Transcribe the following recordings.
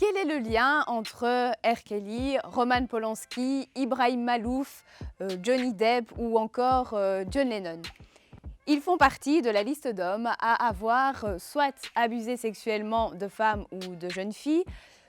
Quel est le lien entre R. Kelly, Roman Polanski, Ibrahim Malouf, Johnny Depp ou encore John Lennon? Ils font partie de la liste d'hommes à avoir soit abusé sexuellement de femmes ou de jeunes filles,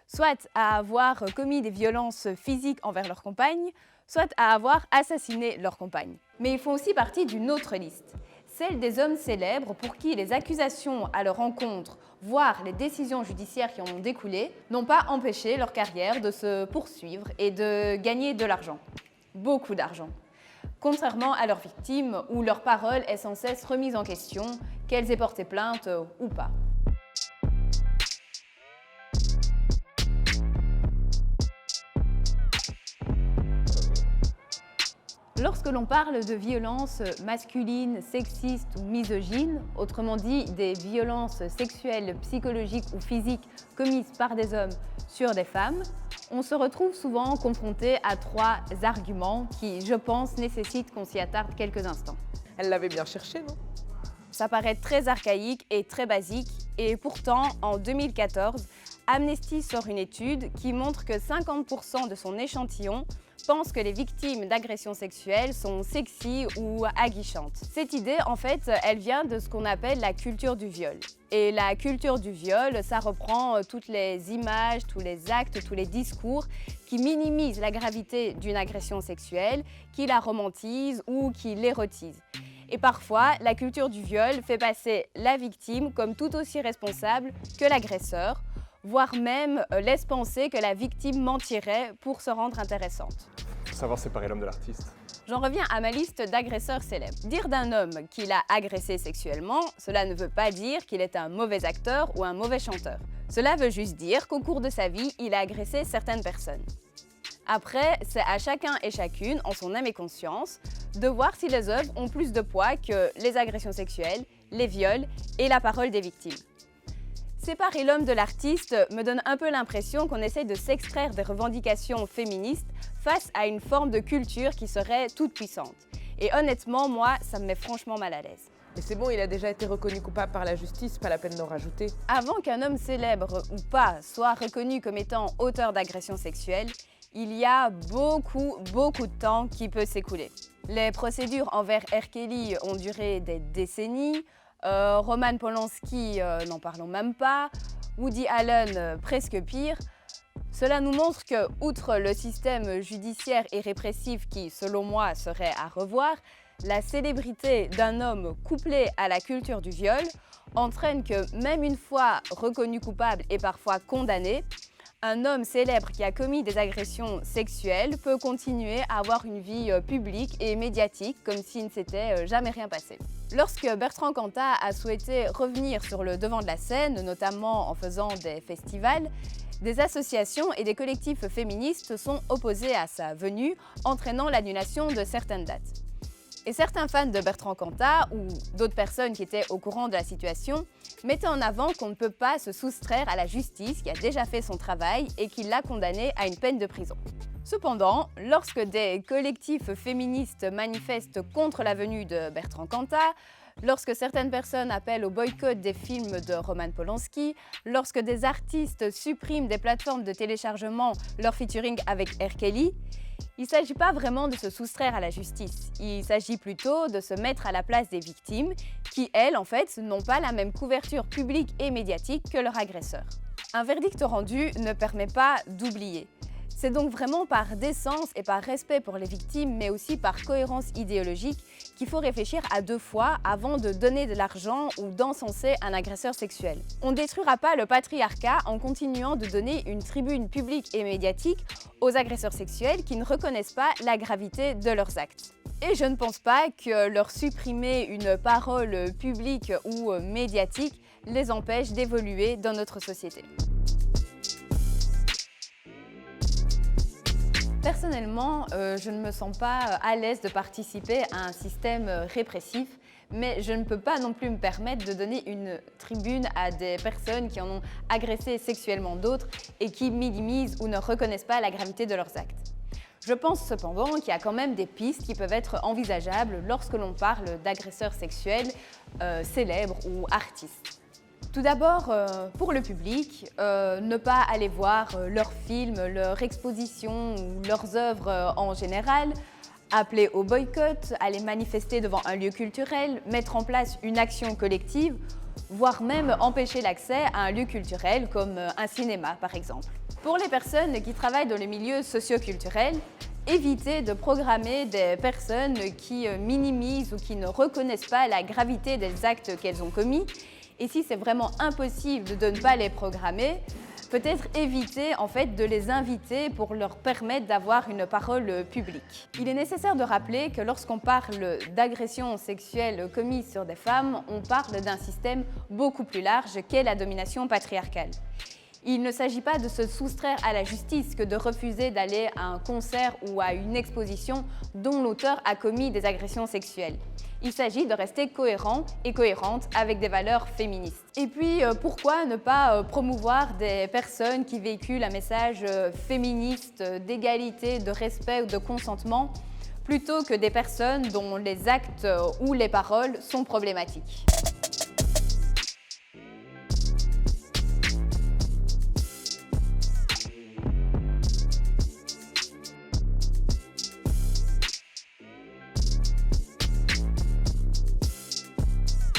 soit à avoir commis des violences physiques envers leur compagne, soit à avoir assassiné leur compagne. Mais ils font aussi partie d'une autre liste, celle des hommes célèbres pour qui les accusations à leur encontre, voire les décisions judiciaires qui en ont découlé, n'ont pas empêché leur carrière de se poursuivre et de gagner de l'argent. Beaucoup d'argent. Contrairement à leurs victimes, où leur parole est sans cesse remise en question, qu'elles aient porté plainte ou pas. Lorsque l'on parle de violences masculines, sexistes ou misogynes, autrement dit des violences sexuelles, psychologiques ou physiques commises par des hommes sur des femmes, on se retrouve souvent confronté à trois arguments qui, je pense, nécessitent qu'on s'y attarde quelques instants. Elle l'avait bien cherché, non? Ça paraît très archaïque et très basique, et pourtant, en 2014, Amnesty sort une étude qui montre que 50% de son échantillon pensent que les victimes d'agressions sexuelles sont sexy ou aguichantes. Cette idée, en fait, elle vient de ce qu'on appelle la culture du viol. Et la culture du viol, ça reprend toutes les images, tous les actes, tous les discours qui minimisent la gravité d'une agression sexuelle, qui la romantisent ou qui l'érotisent. Et parfois, la culture du viol fait passer la victime comme tout aussi responsable que l'agresseur, voire même laisse penser que la victime mentirait pour se rendre intéressante. Faut savoir séparer l'homme de l'artiste. J'en reviens à ma liste d'agresseurs célèbres. Dire d'un homme qu'il a agressé sexuellement, cela ne veut pas dire qu'il est un mauvais acteur ou un mauvais chanteur. Cela veut juste dire qu'au cours de sa vie, il a agressé certaines personnes. Après, c'est à chacun et chacune, en son âme et conscience, de voir si les œuvres ont plus de poids que les agressions sexuelles, les viols et la parole des victimes. Séparer l'homme de l'artiste me donne un peu l'impression qu'on essaye de s'extraire des revendications féministes face à une forme de culture qui serait toute puissante. Et honnêtement, moi, ça me met franchement mal à l'aise. Mais c'est bon, il a déjà été reconnu coupable par la justice, pas la peine d'en rajouter. Avant qu'un homme célèbre ou pas soit reconnu comme étant auteur d'agressions sexuelles, il y a beaucoup de temps qui peut s'écouler. Les procédures envers R. Kelly ont duré des décennies. Roman Polanski, n'en parlons même pas, Woody Allen, presque pire. Cela nous montre que, outre le système judiciaire et répressif qui, selon moi, serait à revoir, la célébrité d'un homme couplé à la culture du viol entraîne que, même une fois reconnu coupable et parfois condamné, un homme célèbre qui a commis des agressions sexuelles peut continuer à avoir une vie publique et médiatique comme s'il ne s'était jamais rien passé. Lorsque Bertrand Cantat a souhaité revenir sur le devant de la scène, notamment en faisant des festivals, des associations et des collectifs féministes sont opposés à sa venue, entraînant l'annulation de certaines dates. Et certains fans de Bertrand Cantat, ou d'autres personnes qui étaient au courant de la situation, mettaient en avant qu'on ne peut pas se soustraire à la justice qui a déjà fait son travail et qui l'a condamné à une peine de prison. Cependant, lorsque des collectifs féministes manifestent contre la venue de Bertrand Cantat, lorsque certaines personnes appellent au boycott des films de Roman Polanski, lorsque des artistes suppriment des plateformes de téléchargement leur featuring avec R. Kelly, il ne s'agit pas vraiment de se soustraire à la justice. Il s'agit plutôt de se mettre à la place des victimes qui, elles, en fait, n'ont pas la même couverture publique et médiatique que leur agresseur. Un verdict rendu ne permet pas d'oublier. C'est donc vraiment par décence et par respect pour les victimes, mais aussi par cohérence idéologique, qu'il faut réfléchir à deux fois avant de donner de l'argent ou d'encenser un agresseur sexuel. On ne détruira pas le patriarcat en continuant de donner une tribune publique et médiatique aux agresseurs sexuels qui ne reconnaissent pas la gravité de leurs actes. Et je ne pense pas que leur supprimer une parole publique ou médiatique les empêche d'évoluer dans notre société. Personnellement, je ne me sens pas à l'aise de participer à un système répressif, mais je ne peux pas non plus me permettre de donner une tribune à des personnes qui en ont agressé sexuellement d'autres et qui minimisent ou ne reconnaissent pas la gravité de leurs actes. Je pense cependant qu'il y a quand même des pistes qui peuvent être envisageables lorsque l'on parle d'agresseurs sexuels célèbres ou artistes. Tout d'abord, pour le public, ne pas aller voir leurs films, leurs expositions ou leurs œuvres en général, appeler au boycott, aller manifester devant un lieu culturel, mettre en place une action collective, voire même empêcher l'accès à un lieu culturel comme un cinéma par exemple. Pour les personnes qui travaillent dans le milieu socio-culturel, évitez de programmer des personnes qui minimisent ou qui ne reconnaissent pas la gravité des actes qu'elles ont commis. Et si c'est vraiment impossible de ne pas les programmer, peut-être éviter en fait de les inviter pour leur permettre d'avoir une parole publique. Il est nécessaire de rappeler que lorsqu'on parle d'agressions sexuelles commises sur des femmes, on parle d'un système beaucoup plus large qu'est la domination patriarcale. Il ne s'agit pas de se soustraire à la justice que de refuser d'aller à un concert ou à une exposition dont l'auteur a commis des agressions sexuelles. Il s'agit de rester cohérent et cohérente avec des valeurs féministes. Et puis, pourquoi ne pas promouvoir des personnes qui véhiculent un message féministe, d'égalité, de respect ou de consentement, plutôt que des personnes dont les actes ou les paroles sont problématiques.